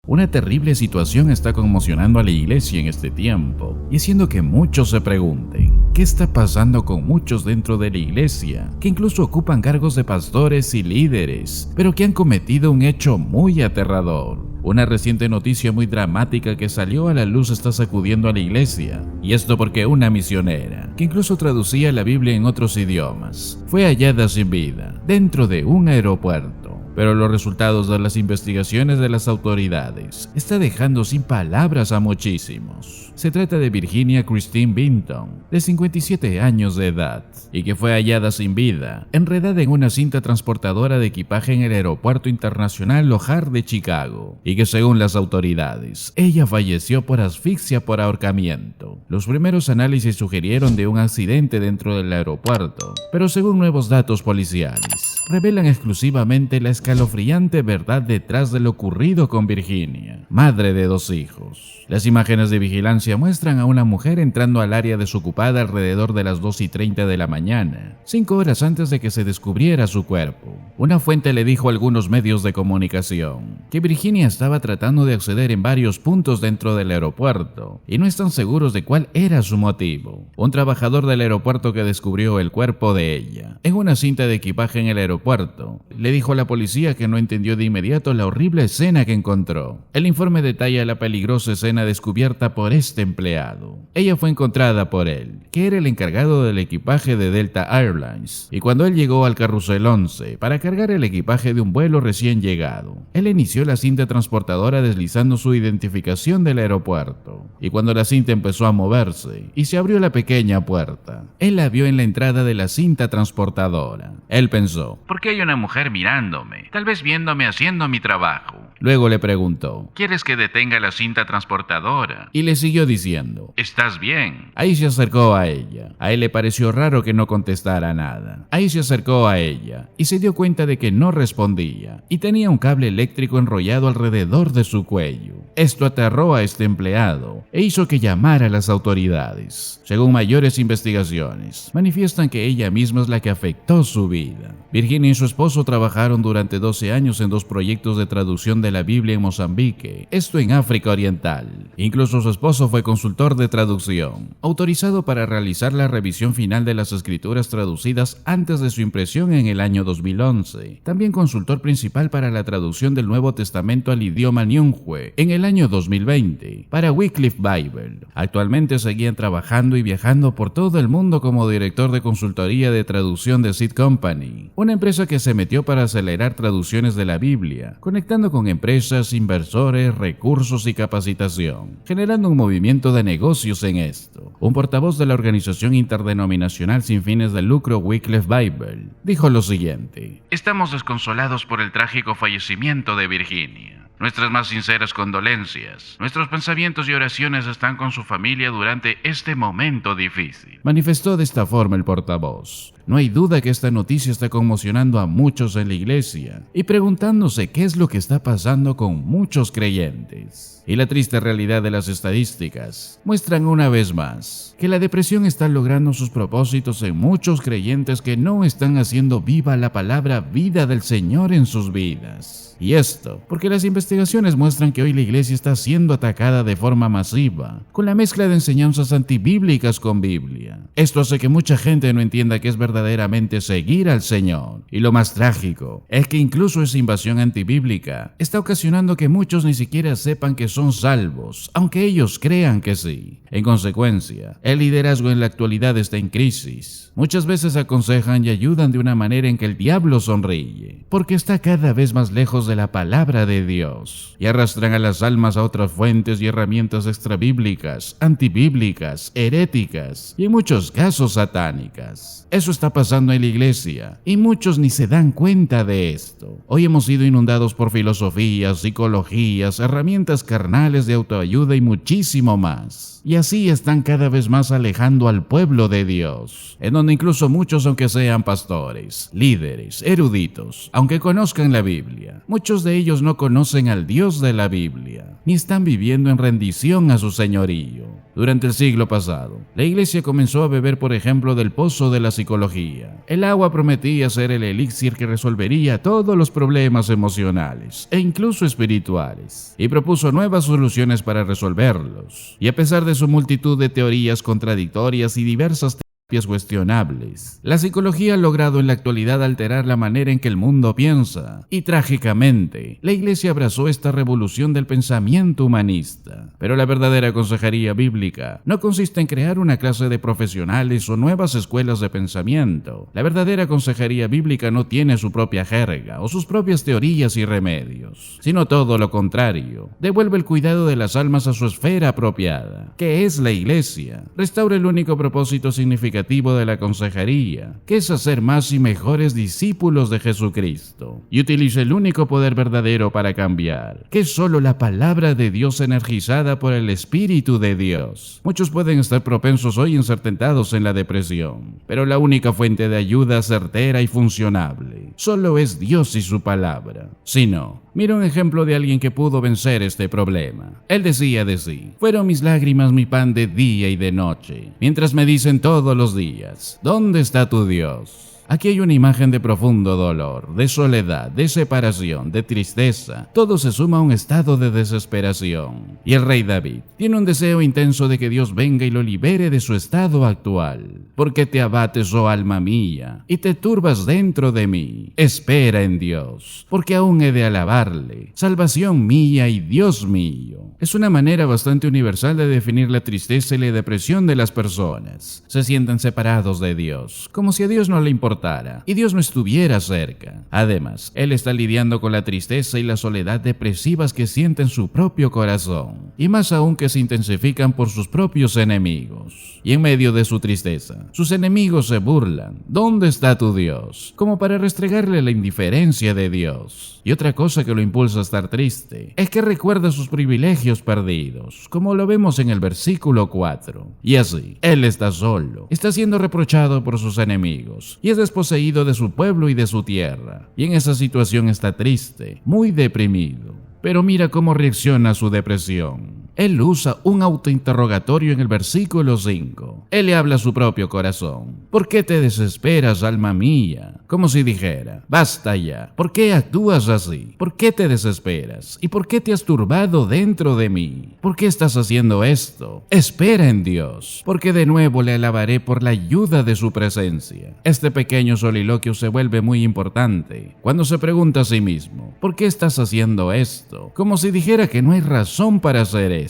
Una terrible situación está conmocionando a la iglesia en este tiempo y haciendo que muchos se pregunten, ¿qué está pasando con muchos dentro de la iglesia que incluso ocupan cargos de pastores y líderes, pero que han cometido un hecho muy aterrador? Una reciente noticia muy dramática que salió a la luz está sacudiendo a la iglesia, y esto porque una misionera, que incluso traducía la Biblia en otros idiomas, fue hallada sin vida dentro de un aeropuerto. Pero los resultados de las investigaciones de las autoridades está dejando sin palabras a muchísimos. Se trata de Virginia Christine Binton, de 57 años de edad, y que fue hallada sin vida, enredada en una cinta transportadora de equipaje en el Aeropuerto Internacional O'Hare de Chicago, y que según las autoridades, ella falleció por asfixia por ahorcamiento. Los primeros análisis sugirieron de un accidente dentro del aeropuerto, pero según nuevos datos policiales, revelan exclusivamente la escalofriante verdad detrás de lo ocurrido con Virginia, madre de 2 hijos. Las imágenes de vigilancia muestran a una mujer entrando al área desocupada alrededor de las 2:30 de la mañana, 5 horas antes de que se descubriera su cuerpo. Una fuente le dijo a algunos medios de comunicación que Virginia estaba tratando de acceder en varios puntos dentro del aeropuerto y no están seguros de cuál era su motivo. Un trabajador del aeropuerto que descubrió el cuerpo de ella en una cinta de equipaje en el aeropuerto le dijo a la policía que no entendió de inmediato la horrible escena que encontró. El informe detalla la peligrosa escena descubierta por este empleado. Ella fue encontrada por él, que era el encargado del equipaje de Delta Airlines, y cuando él llegó al carrusel 11 para cargar el equipaje de un vuelo recién llegado, él inició la cinta transportadora deslizando su identificación del aeropuerto, y cuando la cinta empezó a moverse y se abrió la pequeña puerta, él la vio en la entrada de la cinta transportadora. Él pensó, ¿por qué hay una mujer mirándome? Tal vez viéndome haciendo mi trabajo. Luego le preguntó, ¿quieres que detenga la cinta transportadora? Y le siguió diciendo, ¿estás bien? Ahí se acercó a ella. A él le pareció raro que no contestara nada. Ahí se acercó a ella y se dio cuenta de que no respondía y tenía un cable eléctrico enrollado alrededor de su cuello. Esto aterró a este empleado e hizo que llamara a las autoridades. Según mayores investigaciones, manifiestan que ella misma es la que afectó su vida. Virginia y su esposo trabajaron durante 12 años en 2 proyectos de traducción de la Biblia en Mozambique, esto en África Oriental. Incluso su esposo fue consultor de traducción, autorizado para realizar la revisión final de las escrituras traducidas antes de su impresión en el año 2011. También consultor principal para la traducción del Nuevo Testamento al idioma Nyungwe en el año 2020 para Wycliffe Bible. Actualmente seguían trabajando y viajando por todo el mundo como director de consultoría de traducción de Seed Company, una empresa que se metió para acelerar traducciones de la Biblia, conectando con empresas, inversores, recursos y capacitación, generando un movimiento de negocios en esto. Un portavoz de la organización interdenominacional sin fines de lucro Wycliffe Bible dijo lo siguiente: estamos desconsolados por el trágico fallecimiento de Virginia. Nuestras más sinceras condolencias. Nuestros pensamientos y oraciones están con su familia durante este momento difícil. Manifestó de esta forma el portavoz. No hay duda que esta noticia está conmocionando a muchos en la iglesia y preguntándose qué es lo que está pasando con muchos creyentes. Y la triste realidad de las estadísticas muestran una vez más que la depresión está logrando sus propósitos en muchos creyentes que no están haciendo viva la palabra vida del Señor en sus vidas. Y esto porque las investigaciones muestran que hoy la iglesia está siendo atacada de forma masiva, con la mezcla de enseñanzas antibíblicas con Biblia. Esto hace que mucha gente no entienda que es verdaderamente seguir al Señor. Y lo más trágico es que incluso esa invasión antibíblica está ocasionando que muchos ni siquiera sepan que son salvos, aunque ellos crean que sí. En consecuencia, el liderazgo en la actualidad está en crisis. Muchas veces aconsejan y ayudan de una manera en que el diablo sonríe, porque está cada vez más lejos de la palabra de Dios, y arrastran a las almas a otras fuentes y herramientas extrabíblicas, antibíblicas, heréticas y en muchos casos satánicas. Eso está pasando en la iglesia y muchos ni se dan cuenta de esto. Hoy hemos sido inundados por filosofías, psicologías, herramientas carnales de autoayuda y muchísimo más. Y así están cada vez más alejando al pueblo de Dios, en donde incluso muchos, aunque sean pastores, líderes, eruditos, aunque conozcan la Biblia, muchos de ellos no conocen al Dios de la Biblia, ni están viviendo en rendición a su señorío. Durante el siglo pasado, la iglesia comenzó a beber, por ejemplo, del pozo de la psicología. El agua prometía ser el elixir que resolvería todos los problemas emocionales e incluso espirituales, y propuso nuevas soluciones para resolverlos. Y a pesar de su multitud de teorías contradictorias y diversas cuestionables, la psicología ha logrado en la actualidad alterar la manera en que el mundo piensa, y trágicamente, la iglesia abrazó esta revolución del pensamiento humanista. Pero la verdadera consejería bíblica no consiste en crear una clase de profesionales o nuevas escuelas de pensamiento. La verdadera consejería bíblica no tiene su propia jerga o sus propias teorías y remedios, sino todo lo contrario. Devuelve el cuidado de las almas a su esfera apropiada, que es la iglesia. Restaura el único propósito significativo de la consejería, que es hacer más y mejores discípulos de Jesucristo, y utiliza el único poder verdadero para cambiar, que es solo la palabra de Dios energizada por el Espíritu de Dios. Muchos pueden estar propensos hoy en ser tentados en la depresión, pero la única fuente de ayuda certera y funcionable solo es Dios y su palabra. Si no, mira un ejemplo de alguien que pudo vencer este problema. Él decía de sí: fueron mis lágrimas mi pan de día y de noche, mientras me dicen todos los días, ¿dónde está tu Dios? Aquí hay una imagen de profundo dolor, de soledad, de separación, de tristeza. Todo se suma a un estado de desesperación. Y el rey David tiene un deseo intenso de que Dios venga y lo libere de su estado actual. ¿Por qué te abates, oh alma mía, y te turbas dentro de mí? Espera en Dios, porque aún he de alabarle, salvación mía y Dios mío. Es una manera bastante universal de definir la tristeza y la depresión de las personas. Se sienten separados de Dios, como si a Dios no le importara y Dios no estuviera cerca. Además, Él está lidiando con la tristeza y la soledad depresivas que siente en su propio corazón, y más aún que se intensifican por sus propios enemigos. Y en medio de su tristeza, sus enemigos se burlan. ¿Dónde está tu Dios? Como para restregarle la indiferencia de Dios. Y otra cosa que lo impulsa a estar triste es que recuerda sus privilegios perdidos, como lo vemos en el versículo 4. Y así, Él está solo, está siendo reprochado por sus enemigos, y es desposeído de su pueblo y de su tierra. Y en esa situación está triste, muy deprimido. Pero mira cómo reacciona a su depresión. Él usa un autointerrogatorio en el versículo 5. Él le habla a su propio corazón. ¿Por qué te desesperas, alma mía? Como si dijera: basta ya. ¿Por qué actúas así? ¿Por qué te desesperas? ¿Y por qué te has turbado dentro de mí? ¿Por qué estás haciendo esto? Espera en Dios, porque de nuevo le alabaré por la ayuda de su presencia. Este pequeño soliloquio se vuelve muy importante cuando se pregunta a sí mismo: ¿por qué estás haciendo esto? Como si dijera que no hay razón para hacer esto.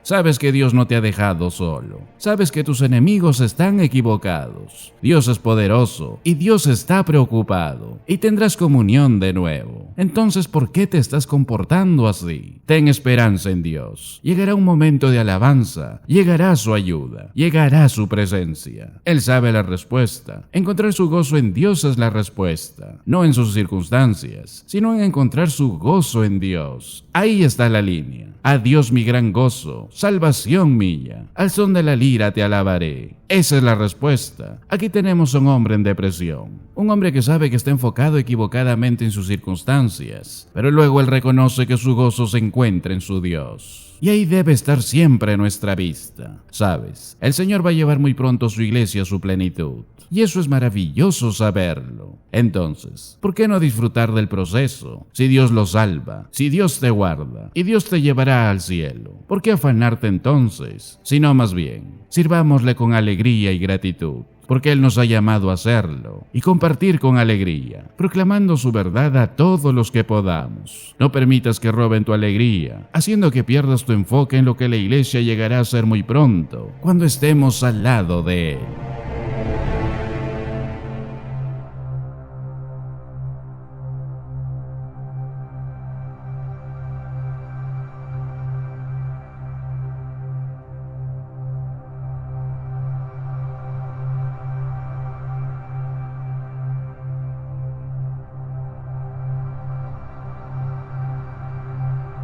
Sabes que Dios no te ha dejado solo. Sabes que tus enemigos están equivocados. Dios es poderoso y Dios está preocupado, y tendrás comunión de nuevo. Entonces, ¿por qué te estás comportando así? Ten esperanza en Dios. Llegará un momento de alabanza, llegará su ayuda, llegará su presencia. Él sabe la respuesta. Encontrar su gozo en Dios es la respuesta, no en sus circunstancias, sino en encontrar su gozo en Dios. Ahí está la línea. A Dios mi gran gozo, salvación mía. Al son de la lira te alabaré. Esa es la respuesta. Aquí tenemos a un hombre en depresión. Un hombre que sabe que está enfocado equivocadamente en sus circunstancias, pero luego él reconoce que su gozo se encuentra en su Dios. Y ahí debe estar siempre nuestra vista. ¿Sabes? El Señor va a llevar muy pronto su iglesia a su plenitud. Y eso es maravilloso saberlo. Entonces, ¿por qué no disfrutar del proceso? Si Dios lo salva, si Dios te guarda, y Dios te llevará al cielo, ¿por qué afanarte entonces? Sino más bien, sirvámosle con alegría y gratitud, porque Él nos ha llamado a hacerlo, y compartir con alegría, proclamando su verdad a todos los que podamos. No permitas que roben tu alegría, haciendo que pierdas tu enfoque en lo que la iglesia llegará a ser muy pronto, cuando estemos al lado de Él.